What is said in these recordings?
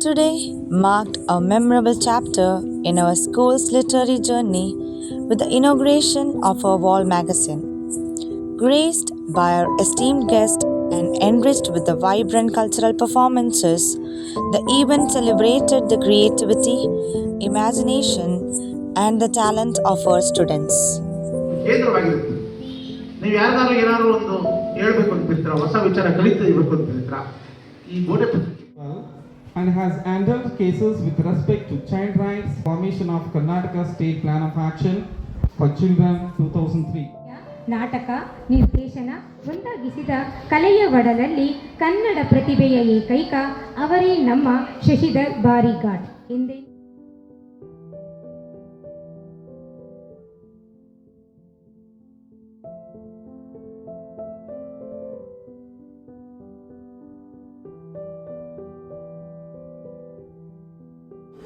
Today marked a memorable chapter in our school's literary journey with the inauguration of our wall magazine. Graced by our esteemed guest and enriched with the vibrant cultural performances, the event celebrated the creativity, imagination, and the talent of our students. ಕೇಂದ್ರವಾಗಿರುತ್ತೆ. ನೀವು ಯಾರಿಗಾದ್ರೂ ಏನಾದ್ರು ಒಂದು ಹೇಳ್ಬೇಕು ಅಂತಿರ್ತೀರಾ, ಹೊಸ ವಿಚಾರ ಕಲಿತಿರ್ಬೇಕು ಅಂತಿರ್ತೀರಾ, ಈ ಗೋಡೆ and has handled cases with respect to child rights, formation of Karnataka State Plan of Action for Children 2003. ನಾಟಕ ನಿರ್ದೇಶನ ಒಂದಾಗಿಸಿದ ಕಲೆಯ ಒಡಲಲ್ಲಿ ಕನ್ನಡ ಪ್ರತಿಭೆಯ ಏಕೈಕ ಅವರೇ ನಮ್ಮ ಶಶಿಧರ್ ಬಾರಿಘಾಟ್ ಎಂದೇ.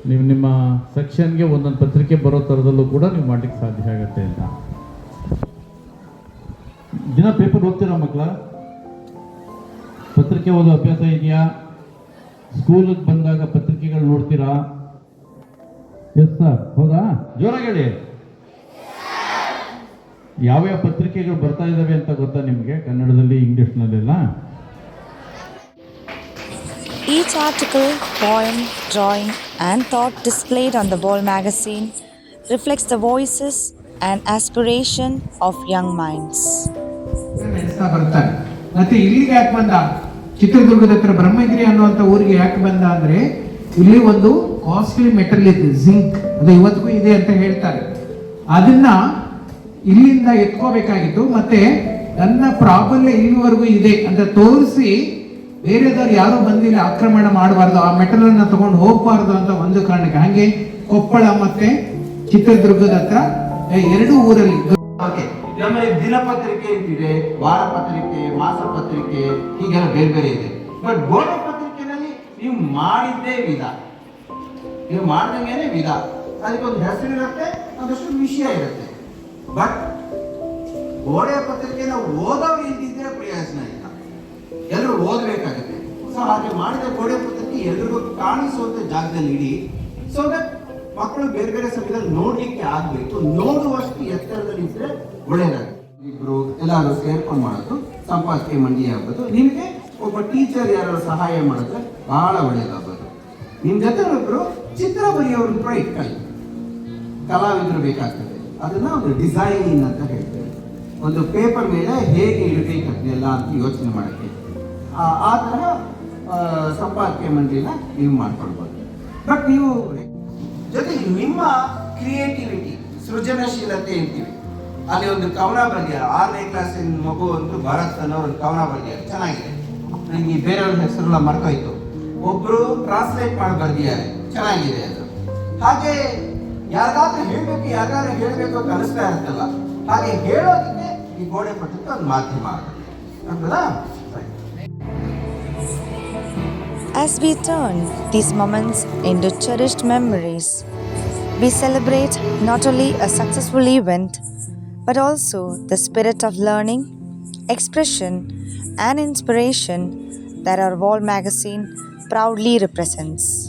ನೀವು ನಿಮ್ಮ ಸೆಕ್ಷನ್ಗೆ ಒಂದೊಂದು ಪತ್ರಿಕೆ ಬರೋ ಥರದಲ್ಲೂ ಕೂಡ ನೀವು ಮಾಡಲಿಕ್ಕೆ ಸಾಧ್ಯ ಆಗುತ್ತೆ ಅಂತ. ದಿನ ಪೇಪರ್ ಓದ್ತೀರಾ ಮಕ್ಕಳ? ಪತ್ರಿಕೆ ಓದೋ ಅಭ್ಯಾಸ ಇದೆಯಾ? ಸ್ಕೂಲಿಗೆ ಬಂದಾಗ ಪತ್ರಿಕೆಗಳು ನೋಡ್ತೀರಾ? ಎಸ್ ಸರ್, ಹೌದಾ? ಜೋರಾಗಿ ಹೇಳಿ. ಯಾವ್ಯಾವ ಪತ್ರಿಕೆಗಳು ಬರ್ತಾ ಇದ್ದಾವೆ ಅಂತ ಗೊತ್ತಾ ನಿಮಗೆ? ಕನ್ನಡದಲ್ಲಿ, ಇಂಗ್ಲೀಷ್ನಲ್ಲೆಲ್ಲ. Each article, poem, drawing, and thought displayed on the Wall magazine reflects the voices and aspiration of young minds. ನಡೆಸ್ತಾ ಬರ್ತಾರೆ. ಮತ್ತೆ ಇಲ್ಲಿಗೆ ಯಾಕೆ ಬಂದ? ಚಿತ್ರದುರ್ಗದ ಹತ್ರ ಬ್ರಹ್ಮಗಿರಿ ಅನ್ನುವಂಥ ಊರಿಗೆ ಯಾಕೆ ಬಂದ ಅಂದ್ರೆ, ಇಲ್ಲಿ ಒಂದು ಕಾಸ್ಟ್ಲಿ ಮೆಟಲ್ ಇದೆ, ಜಿಂಕ್, ಅದು ಇವತ್ತಿಗೂ ಇದೆ ಅಂತ ಹೇಳ್ತಾರೆ. ಅದನ್ನ ಇಲ್ಲಿಂದ ಎತ್ಕೋಬೇಕಾಗಿತ್ತು. ಮತ್ತೆ ನನ್ನ ಪ್ರಾಬಲ್ಯ ಇಲ್ಲಿವರೆಗೂ ಇದೆ ಅಂತ ತೋರಿಸಿ ಬೇರೆದವ್ರು ಯಾರು ಬಂದಿಲ್ಲ, ಆಕ್ರಮಣ ಮಾಡಬಾರ್ದು, ಆ ಮೆಟಲ್ ಅನ್ನ ತಗೊಂಡು ಹೋಗ್ಬಾರ್ದು ಅಂತ ಒಂದು ಕಾರಣಕ್ಕೆ ಹಾಗೆ ಕೊಪ್ಪಳ ಮತ್ತೆ ಚಿತ್ರದುರ್ಗದ ಹತ್ರ ಎರಡು ಊರಲ್ಲಿ ನಮ್ಮಲ್ಲಿ ದಿನಪತ್ರಿಕೆ ಅಂತಿದೆ, ವಾರ ಪತ್ರಿಕೆ, ಮಾಸ ಪತ್ರಿಕೆ, ಹೀಗೆಲ್ಲ ಬೇರೆ ಬೇರೆ ಇದೆ. ಬಟ್ ಗೋಡೆ ಪತ್ರಿಕೆನಲ್ಲಿ ನೀವು ಮಾಡಿದ್ದೇ ವಿಧ, ನೀವು ಮಾಡ್ದಂಗೆನೆ ವಿಧ. ಅದಕ್ಕೊಂದು ಹೆಸರಿರುತ್ತೆ, ಒಂದಷ್ಟು ವಿಷಯ ಇರುತ್ತೆ. ಬಟ್ ಗೋಡೆ ಪತ್ರಿಕೆನ ಓದೋರು ಇದ್ದಿದ್ರೆ ಪ್ರಯೋಜನ ಇಲ್ಲ, ಎಲ್ಲರೂ ಓದಬೇಕಾಗುತ್ತೆ. ಸೊ ಹಾಗೆ ಮಾಡಿದ ಗೋಡೆ ಪತ್ರಿಕೆ ಎಲ್ರಿಗೂ ಕಾಣಿಸುವಂತ ಜಾಗದಲ್ಲಿ ಇಡಿ. ಸೊ ದಟ್ ಮಕ್ಕಳು ಬೇರೆ ಬೇರೆ ಸಮಯದಲ್ಲಿ ನೋಡ್ಲಿಕ್ಕೆ ಆಗ್ಬೇಕು. ನೋಡುವಷ್ಟು ಎತ್ತರದಲ್ಲಿ ಇದ್ರೆ ಒಳ್ಳೇದಾಗುತ್ತೆ. ಇಬ್ರು ಎಲ್ಲಾರು ಸೇರ್ಕೊಂಡು ಮಾಡೋದು ಸಂಪಾದನೆ ಮಂಡಿ ಆಗೋದು. ನಿಮಗೆ ಒಬ್ಬ ಟೀಚರ್ ಯಾರು ಸಹಾಯ ಮಾಡಿದ್ರೆ ಬಹಳ ಒಳ್ಳೇದಾಗೋದು. ನಿಮ್ ಜೊತೆ ಒಬ್ರು ಚಿತ್ರ ಬರೆಯೋರು ಕೂಡ ಇಟ್ಕೊಳ್ಳಿ, ಕಲಾವಿದರು ಬೇಕಾಗ್ತದೆ. ಅದನ್ನ ಒಂದು ಡಿಸೈನಿಂಗ್ ಅಂತ ಹೇಳ್ತೇವೆ. ಒಂದು ಪೇಪರ್ ಮೇಲೆ ಹೇಗೆ ಇಡಬೇಕಲ್ಲ ಅಂತ ಯೋಚನೆ ಮಾಡಕ್ಕೆ ಆ ಥರ ಸಂಪಾದನೆ ಮಂಡಿನ ನೀವು ಮಾಡ್ಕೊಳ್ಬೋದು. ಬಟ್ ನೀವು ಜೊತೆಗೆ ನಿಮ್ಮ ಕ್ರಿಯೇಟಿವಿಟಿ, ಸೃಜನಶೀಲತೆ ಅಂತೀವಿ. ಅಲ್ಲಿ ಒಂದು ಕವನ ಬರೆದಿದ್ದಾರೆ, 6ನೇ ಕ್ಲಾಸಿನ ಮಗು ಒಂದು ಭರತ್ ಅನ್ನೋ ಒಂದು ಕವನ ಬರೆದಿದ್ದಾರೆ, ಚೆನ್ನಾಗಿದೆ. ನನಗೆ ಬೇರೆಯವ್ರ ಹೆಸರೆಲ್ಲ ಮರ್ತೋಯ್ತು. ಒಬ್ರು ಟ್ರಾನ್ಸ್ಲೇಟ್ ಮಾಡಿ ಬರೆದಿದ್ದಾರೆ, ಚೆನ್ನಾಗಿದೆ ಅದು. ಹಾಗೆ ಯಾರಿಗಾದ್ರೂ ಹೇಳಬೇಕು ಅಂತ ಅನಿಸ್ತಾ ಇರುತ್ತಲ್ಲ, ಹಾಗೆ ಹೇಳೋದಕ್ಕೆ ಈ ಗೋಡೆ ಪತ್ರಿಕೆ ಒಂದು ಮಾಧ್ಯಮ ಆಗುತ್ತೆ. ಆಗ್ತದಾ? As we turn these moments into cherished memories, we celebrate not only a successful event, but also the spirit of learning, expression, and inspiration that our Wall magazine proudly represents.